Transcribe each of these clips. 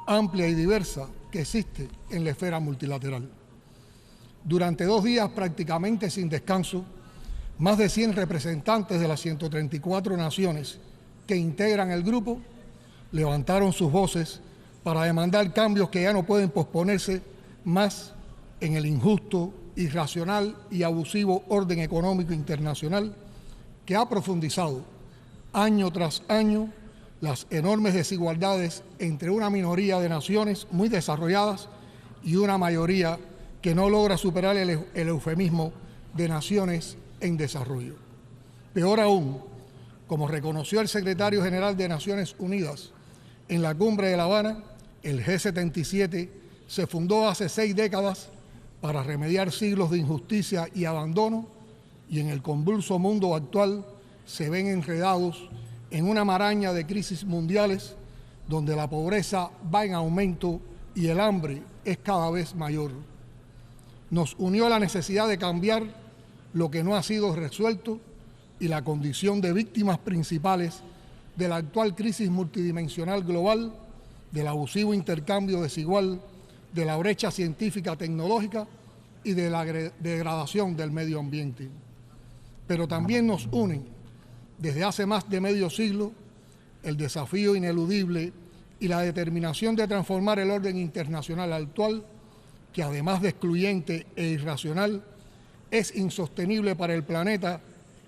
amplia y diversa que existe en la esfera multilateral. Durante 2 días, prácticamente sin descanso, más de 100 representantes de las 134 naciones que integran el grupo levantaron sus voces para demandar cambios que ya no pueden posponerse más en el injusto, irracional y abusivo orden económico internacional que ha profundizado año tras año las enormes desigualdades entre una minoría de naciones muy desarrolladas y una mayoría que no logra superar el eufemismo de naciones en desarrollo. Peor aún, como reconoció el secretario general de Naciones Unidas en la cumbre de La Habana, el G77 se fundó hace 6 décadas para remediar siglos de injusticia y abandono, y en el convulso mundo actual se ven enredados en una maraña de crisis mundiales donde la pobreza va en aumento y el hambre es cada vez mayor. Nos unió la necesidad de cambiar lo que no ha sido resuelto y la condición de víctimas principales de la actual crisis multidimensional global, del abusivo intercambio desigual, de la brecha científica tecnológica y de la degradación del medio ambiente. Pero también nos unen, desde hace más de medio siglo, el desafío ineludible y la determinación de transformar el orden internacional actual, que además de excluyente e irracional, es insostenible para el planeta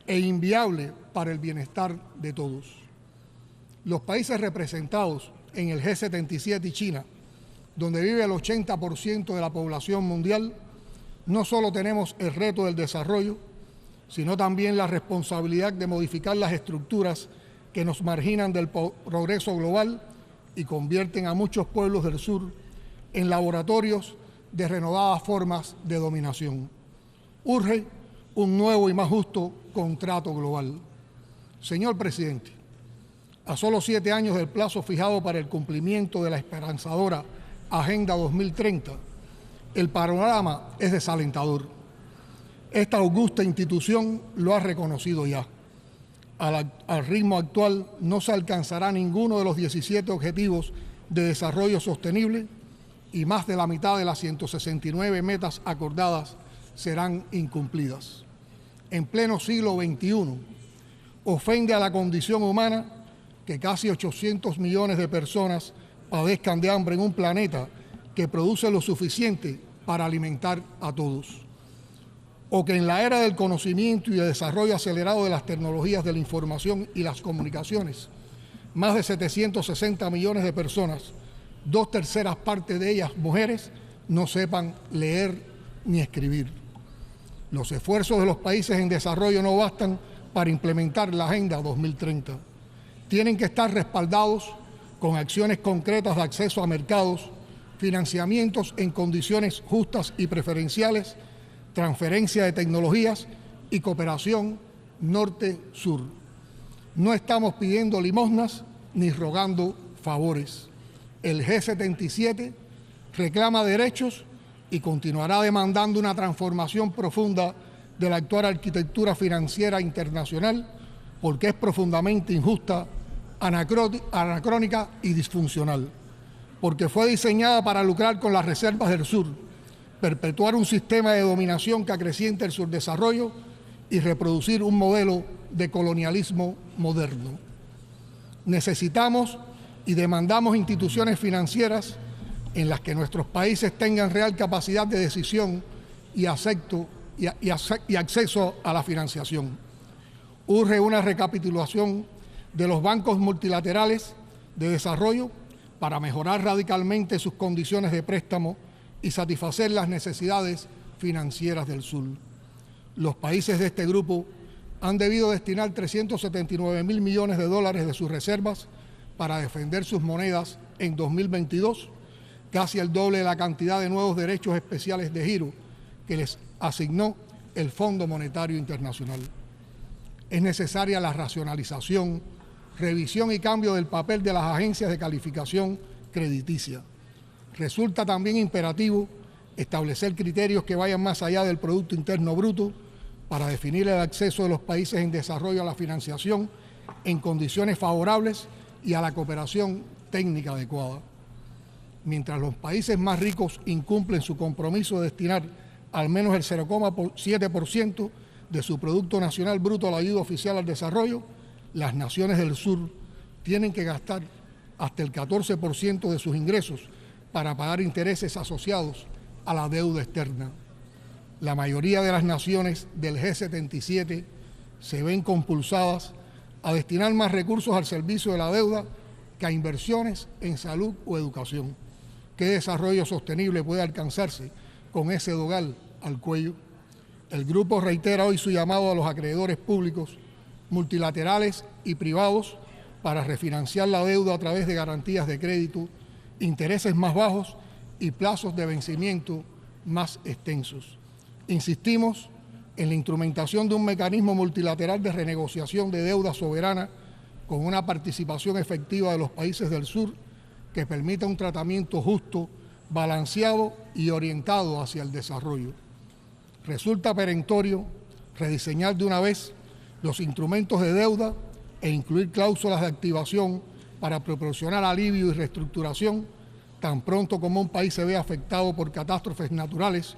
e inviable para el bienestar de todos. Los países representados en el G77 y China, donde vive el 80% de la población mundial, no solo tenemos el reto del desarrollo, sino también la responsabilidad de modificar las estructuras que nos marginan del progreso global y convierten a muchos pueblos del sur en laboratorios de renovadas formas de dominación. Urge un nuevo y más justo contrato global. Señor presidente, a solo 7 años del plazo fijado para el cumplimiento de la esperanzadora Agenda 2030, el panorama es desalentador. Esta augusta institución lo ha reconocido ya. Al ritmo actual no se alcanzará ninguno de los 17 objetivos de desarrollo sostenible y más de la mitad de las 169 metas acordadas serán incumplidas. En pleno siglo XXI, ofende a la condición humana que casi 800 millones de personas padezcan de hambre en un planeta que produce lo suficiente para alimentar a todos. O que en la era del conocimiento y el desarrollo acelerado de las tecnologías de la información y las comunicaciones, más de 760 millones de personas, 2/3 partes de ellas mujeres, no sepan leer ni escribir. Los esfuerzos de los países en desarrollo no bastan para implementar la Agenda 2030. Tienen que estar respaldados con acciones concretas de acceso a mercados, financiamientos en condiciones justas y preferenciales, transferencia de tecnologías y cooperación norte-sur. No estamos pidiendo limosnas ni rogando favores. El G77 reclama derechos y continuará demandando una transformación profunda de la actual arquitectura financiera internacional porque es profundamente injusta, anacrónica y disfuncional, porque fue diseñada para lucrar con las reservas del sur, perpetuar un sistema de dominación que acreciente el subdesarrollo y reproducir un modelo de colonialismo moderno. Necesitamos y demandamos instituciones financieras en las que nuestros países tengan real capacidad de decisión y acceso a la financiación. Urge una recapitulación de los bancos multilaterales de desarrollo para mejorar radicalmente sus condiciones de préstamo y satisfacer las necesidades financieras del sur. Los países de este grupo han debido destinar 379.000 millones de dólares de sus reservas para defender sus monedas en 2022, casi el doble de la cantidad de nuevos derechos especiales de giro que les asignó el Fondo Monetario Internacional. Es necesaria la racionalización, revisión y cambio del papel de las agencias de calificación crediticia. Resulta también imperativo establecer criterios que vayan más allá del Producto Interno Bruto para definir el acceso de los países en desarrollo a la financiación en condiciones favorables y a la cooperación técnica adecuada. mientras los países más ricos incumplen su compromiso de destinar al menos el 0,7% de su Producto Nacional Bruto a la ayuda oficial al desarrollo, las naciones del sur tienen que gastar hasta el 14% de sus ingresos para pagar intereses asociados a la deuda externa. La mayoría de las naciones del G77 se ven compulsadas a destinar más recursos al servicio de la deuda que a inversiones en salud o educación. ¿Qué desarrollo sostenible puede alcanzarse con ese dogal al cuello? El grupo reitera hoy su llamado a los acreedores públicos, multilaterales y privados para refinanciar la deuda a través de garantías de crédito, intereses más bajos y plazos de vencimiento más extensos. Insistimos en la instrumentación de un mecanismo multilateral de renegociación de deuda soberana con una participación efectiva de los países del sur que permita un tratamiento justo, balanceado y orientado hacia el desarrollo. Resulta perentorio rediseñar de una vez los instrumentos de deuda e incluir cláusulas de activación para proporcionar alivio y reestructuración tan pronto como un país se vea afectado por catástrofes naturales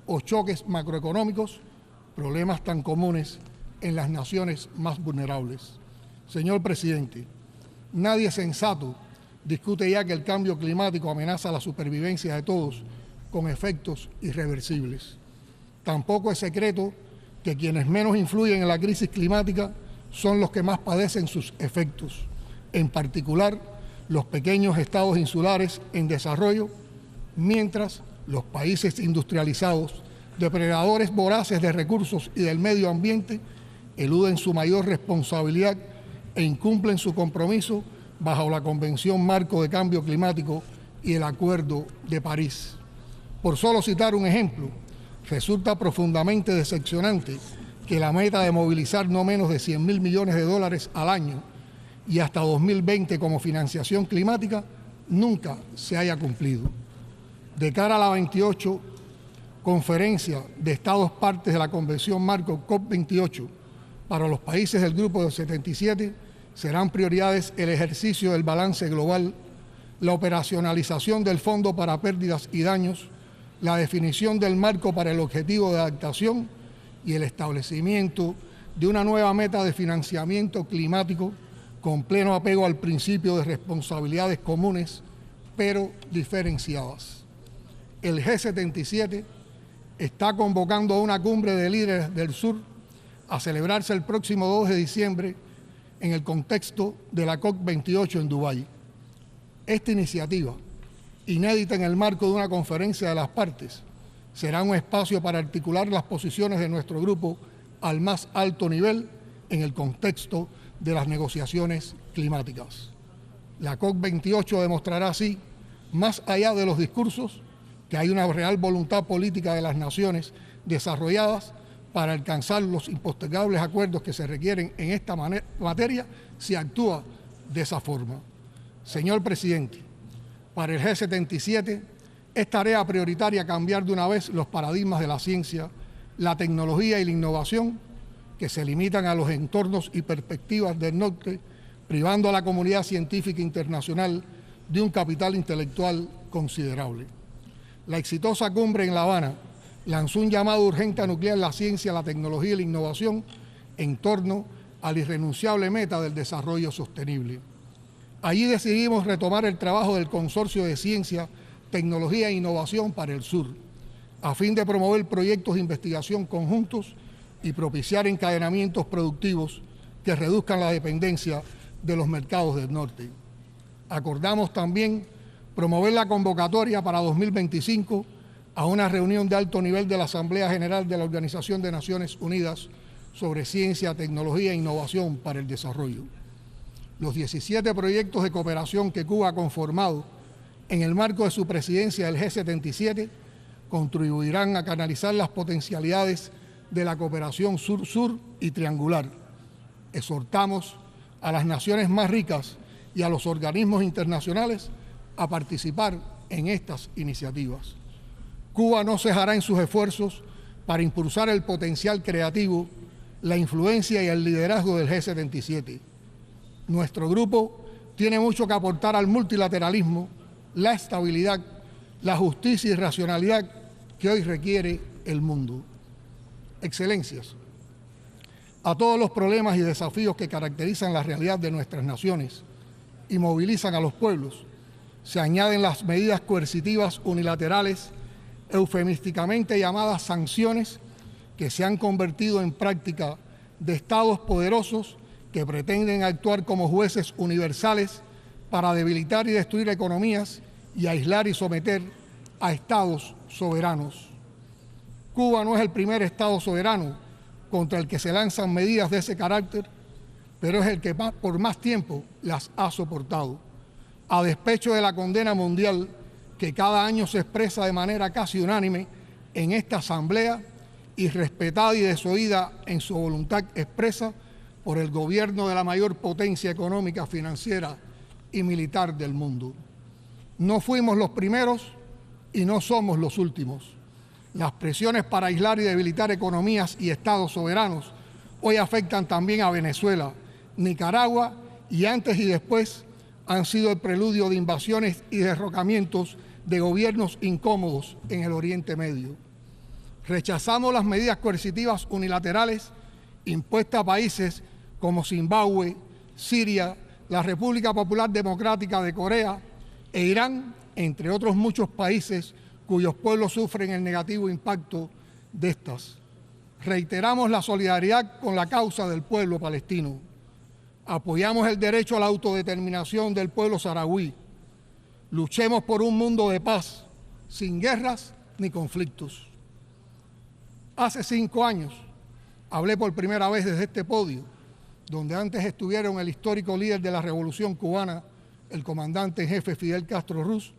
o choques macroeconómicos, problemas tan comunes en las naciones más vulnerables. Señor presidente, nadie sensato discute ya que el cambio climático amenaza la supervivencia de todos con efectos irreversibles. Tampoco es secreto que quienes menos influyen en la crisis climática son los que más padecen sus efectos, en particular los pequeños estados insulares en desarrollo, mientras los países industrializados, depredadores voraces de recursos y del medio ambiente, eluden su mayor responsabilidad e incumplen su compromiso bajo la Convención Marco de Cambio Climático y el Acuerdo de París. Por solo citar un ejemplo, resulta profundamente decepcionante que la meta de movilizar no menos de 100.000 millones de dólares al año y hasta 2020 como financiación climática nunca se haya cumplido. De cara a la 28 conferencia de Estados partes de la Convención Marco COP28, para los países del Grupo de 77 serán prioridades el ejercicio del balance global, la operacionalización del Fondo para Pérdidas y Daños, la definición del marco para el objetivo de adaptación y el establecimiento de una nueva meta de financiamiento climático con pleno apego al principio de responsabilidades comunes, pero diferenciadas. El G77 está convocando a una cumbre de líderes del sur a celebrarse el próximo 2 de diciembre en el contexto de la COP28 en Dubái. Esta iniciativa, inédita en el marco de una conferencia de las partes, será un espacio para articular las posiciones de nuestro grupo al más alto nivel en el contexto de las negociaciones climáticas. La COP28 demostrará así, más allá de los discursos, que hay una real voluntad política de las naciones desarrolladas para alcanzar los impostergables acuerdos que se requieren en esta materia si actúa de esa forma. Señor presidente, para el G77 es tarea prioritaria cambiar de una vez los paradigmas de la ciencia, la tecnología y la innovación que se limitan a los entornos y perspectivas del norte, privando a la comunidad científica internacional de un capital intelectual considerable. La exitosa cumbre en La Habana lanzó un llamado urgente a nuclear la ciencia, la tecnología y la innovación en torno a la irrenunciable meta del desarrollo sostenible. Allí decidimos retomar el trabajo del Consorcio de Ciencia, Tecnología e Innovación para el Sur, a fin de promover proyectos de investigación conjuntos y propiciar encadenamientos productivos que reduzcan la dependencia de los mercados del norte. Acordamos también promover la convocatoria para 2025 a una reunión de alto nivel de la Asamblea General de la Organización de Naciones Unidas sobre Ciencia, Tecnología e Innovación para el Desarrollo. Los 17 proyectos de cooperación que Cuba ha conformado en el marco de su presidencia del G77 contribuirán a canalizar las potencialidades de la cooperación sur-sur y triangular. Exhortamos a las naciones más ricas y a los organismos internacionales a participar en estas iniciativas. Cuba no cejará en sus esfuerzos para impulsar el potencial creativo, la influencia y el liderazgo del G77. Nuestro grupo tiene mucho que aportar al multilateralismo la estabilidad, la justicia y racionalidad que hoy requiere el mundo. Excelencias, a todos los problemas y desafíos que caracterizan la realidad de nuestras naciones y movilizan a los pueblos, se añaden las medidas coercitivas unilaterales, eufemísticamente llamadas sanciones, que se han convertido en práctica de estados poderosos que pretenden actuar como jueces universales para debilitar y destruir economías y aislar y someter a estados soberanos. Cuba no es el primer estado soberano contra el que se lanzan medidas de ese carácter, pero es el que por más tiempo las ha soportado, a despecho de la condena mundial que cada año se expresa de manera casi unánime en esta asamblea y respetada y desoída en su voluntad expresa por el gobierno de la mayor potencia económica, financiera y militar del mundo. No fuimos los primeros y no somos los últimos. Las presiones para aislar y debilitar economías y estados soberanos hoy afectan también a Venezuela, Nicaragua y antes y después han sido el preludio de invasiones y derrocamientos de gobiernos incómodos en el Oriente Medio. Rechazamos las medidas coercitivas unilaterales impuestas a países como Zimbabue, Siria, la República Popular Democrática de Corea e Irán, entre otros muchos países cuyos pueblos sufren el negativo impacto de estas. Reiteramos la solidaridad con la causa del pueblo palestino. Apoyamos el derecho a la autodeterminación del pueblo saharaui. Luchemos por un mundo de paz, sin guerras ni conflictos. Hace 5 años hablé por primera vez desde este podio, donde antes estuvieron el histórico líder de la Revolución Cubana, el comandante en jefe Fidel Castro Ruz,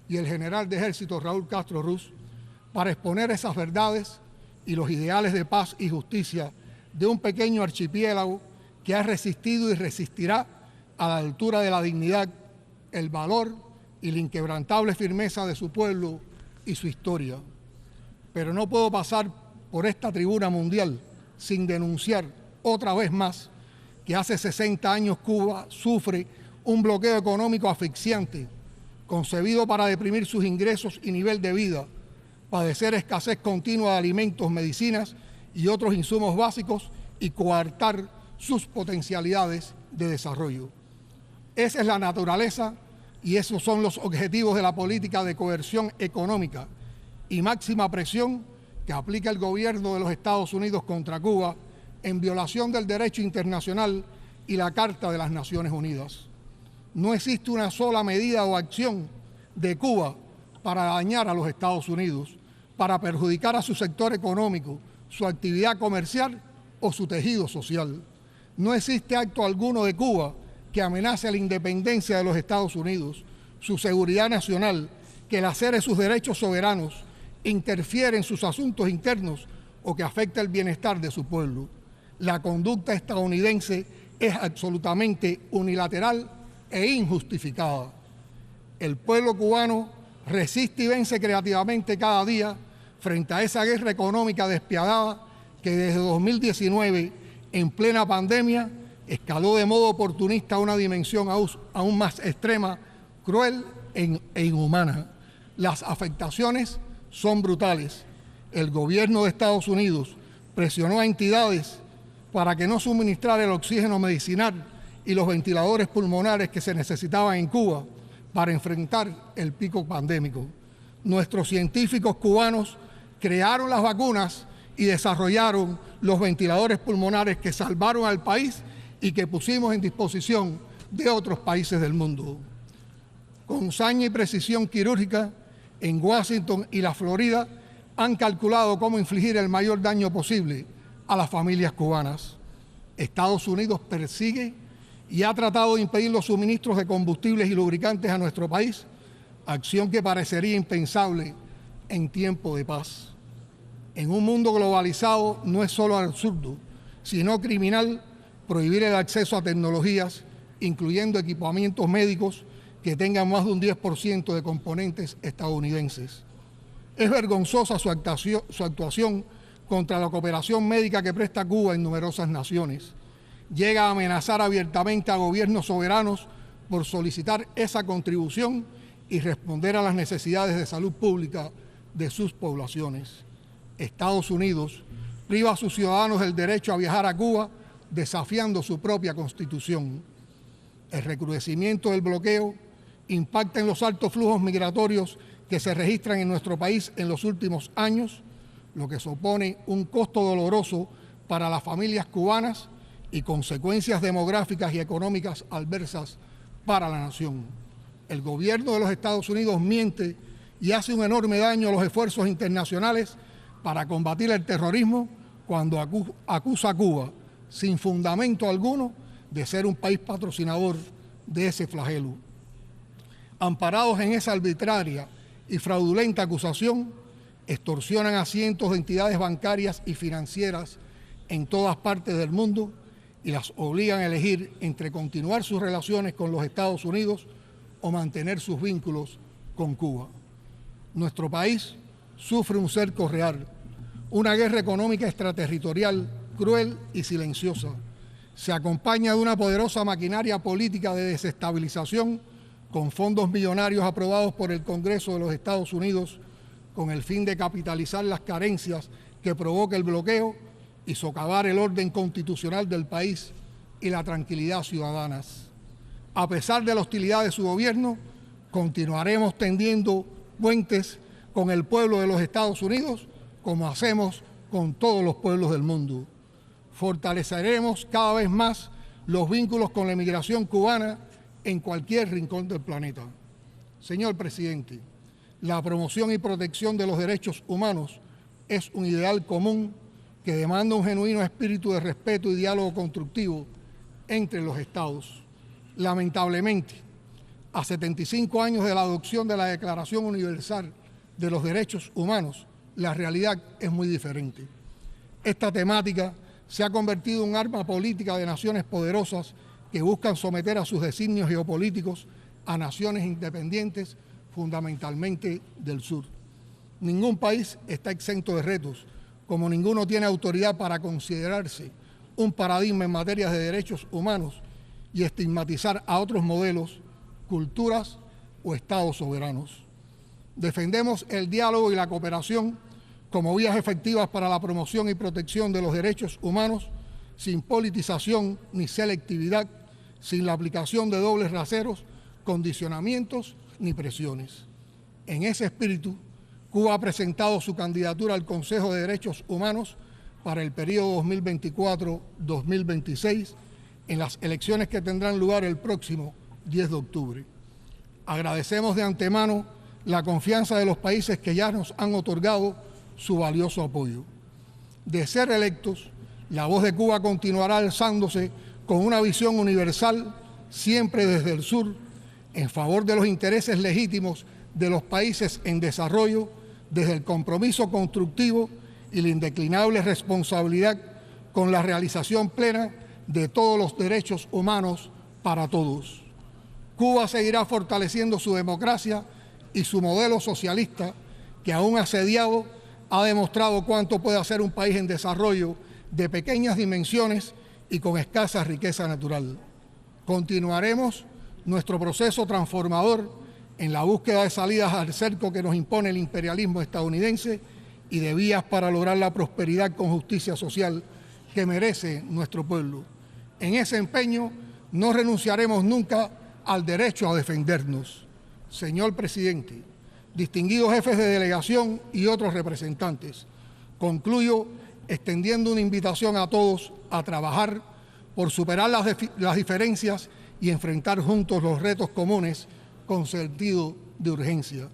y el general de ejército Raúl Castro Ruz, para exponer esas verdades y los ideales de paz y justicia de un pequeño archipiélago que ha resistido y resistirá a la altura de la dignidad, el valor y la inquebrantable firmeza de su pueblo y su historia. Pero no puedo pasar por esta tribuna mundial sin denunciar otra vez más que hace 60 años Cuba sufre un bloqueo económico asfixiante, concebido para deprimir sus ingresos y nivel de vida, padecer escasez continua de alimentos, medicinas y otros insumos básicos y coartar sus potencialidades de desarrollo. Esa es la naturaleza y esos son los objetivos de la política de coerción económica y máxima presión que aplica el gobierno de los Estados Unidos contra Cuba en violación del derecho internacional y la Carta de las Naciones Unidas. No existe una sola medida o acción de Cuba para dañar a los Estados Unidos, para perjudicar a su sector económico, su actividad comercial o su tejido social. No existe acto alguno de Cuba que amenace la independencia de los Estados Unidos, su seguridad nacional, que lacere sus derechos soberanos, interfiere en sus asuntos internos o que afecte el bienestar de su pueblo. La conducta estadounidense es absolutamente unilateral e injustificada. El pueblo cubano resiste y vence creativamente cada día frente a esa guerra económica despiadada que desde 2019, en plena pandemia, escaló de modo oportunista a una dimensión aún más extrema, cruel e inhumana. Las afectaciones son brutales. El gobierno de Estados Unidos presionó a entidades para que no suministrara el oxígeno medicinal y los ventiladores pulmonares que se necesitaban en Cuba para enfrentar el pico pandémico. Nuestros científicos cubanos crearon las vacunas y desarrollaron los ventiladores pulmonares que salvaron al país y que pusimos en disposición de otros países del mundo. Con saña y precisión quirúrgica, en Washington y la Florida han calculado cómo infligir el mayor daño posible a las familias cubanas. Estados Unidos persigue y ha tratado de impedir los suministros de combustibles y lubricantes a nuestro país, acción que parecería impensable en tiempo de paz. En un mundo globalizado no es solo absurdo, sino criminal prohibir el acceso a tecnologías, incluyendo equipamientos médicos que tengan más de un 10% de componentes estadounidenses. Es vergonzosa su actuación contra la cooperación médica que presta Cuba en numerosas naciones. Llega a amenazar abiertamente a gobiernos soberanos por solicitar esa contribución y responder a las necesidades de salud pública de sus poblaciones. Estados Unidos priva a sus ciudadanos del derecho a viajar a Cuba, desafiando su propia Constitución. El recrudecimiento del bloqueo impacta en los altos flujos migratorios que se registran en nuestro país en los últimos años, lo que supone un costo doloroso para las familias cubanas y consecuencias demográficas y económicas adversas para la nación. El gobierno de los Estados Unidos miente y hace un enorme daño a los esfuerzos internacionales para combatir el terrorismo cuando acusa a Cuba, sin fundamento alguno, de ser un país patrocinador de ese flagelo. Amparados en esa arbitraria y fraudulenta acusación, extorsionan a cientos de entidades bancarias y financieras en todas partes del mundo y las obligan a elegir entre continuar sus relaciones con los Estados Unidos o mantener sus vínculos con Cuba. Nuestro país sufre un cerco real, una guerra económica extraterritorial cruel y silenciosa. Se acompaña de una poderosa maquinaria política de desestabilización con fondos millonarios aprobados por el Congreso de los Estados Unidos con el fin de capitalizar las carencias que provoca el bloqueo y socavar el orden constitucional del país y la tranquilidad ciudadana. A pesar de la hostilidad de su gobierno, continuaremos tendiendo puentes con el pueblo de los Estados Unidos, como hacemos con todos los pueblos del mundo. Fortaleceremos cada vez más los vínculos con la emigración cubana en cualquier rincón del planeta. Señor presidente, la promoción y protección de los derechos humanos es un ideal común que demanda un genuino espíritu de respeto y diálogo constructivo entre los estados. Lamentablemente, a 75 años de la adopción de la Declaración Universal de los Derechos Humanos, la realidad es muy diferente. Esta temática se ha convertido en un arma política de naciones poderosas que buscan someter a sus designios geopolíticos a naciones independientes, fundamentalmente del sur. Ningún país está exento de retos, como ninguno tiene autoridad para considerarse un paradigma en materia de derechos humanos y estigmatizar a otros modelos, culturas o estados soberanos. Defendemos el diálogo y la cooperación como vías efectivas para la promoción y protección de los derechos humanos, sin politización ni selectividad, sin la aplicación de dobles raseros, condicionamientos ni presiones. En ese espíritu, Cuba ha presentado su candidatura al Consejo de Derechos Humanos para el periodo 2024-2026 en las elecciones que tendrán lugar el próximo 10 de octubre. Agradecemos de antemano la confianza de los países que ya nos han otorgado su valioso apoyo. De ser electos, la voz de Cuba continuará alzándose con una visión universal, siempre desde el sur, en favor de los intereses legítimos de los países en desarrollo, desde el compromiso constructivo y la indeclinable responsabilidad con la realización plena de todos los derechos humanos para todos. Cuba seguirá fortaleciendo su democracia y su modelo socialista, que aún asediado ha demostrado cuánto puede hacer un país en desarrollo de pequeñas dimensiones y con escasa riqueza natural. Continuaremos nuestro proceso transformador en la búsqueda de salidas al cerco que nos impone el imperialismo estadounidense y de vías para lograr la prosperidad con justicia social que merece nuestro pueblo. En ese empeño no renunciaremos nunca al derecho a defendernos. Señor presidente, distinguidos jefes de delegación y otros representantes, concluyo extendiendo una invitación a todos a trabajar por superar las diferencias y enfrentar juntos los retos comunes con sentido de urgencia.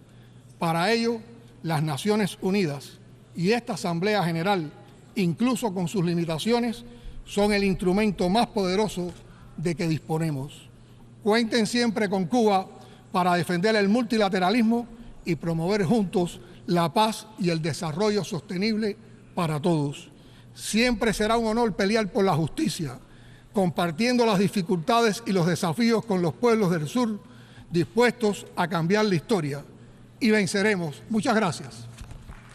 Para ello, las Naciones Unidas y esta Asamblea General, incluso con sus limitaciones, son el instrumento más poderoso de que disponemos. Cuenten siempre con Cuba para defender el multilateralismo y promover juntos la paz y el desarrollo sostenible para todos. Siempre será un honor pelear por la justicia, compartiendo las dificultades y los desafíos con los pueblos del sur, dispuestos a cambiar la historia. Y venceremos. Muchas gracias.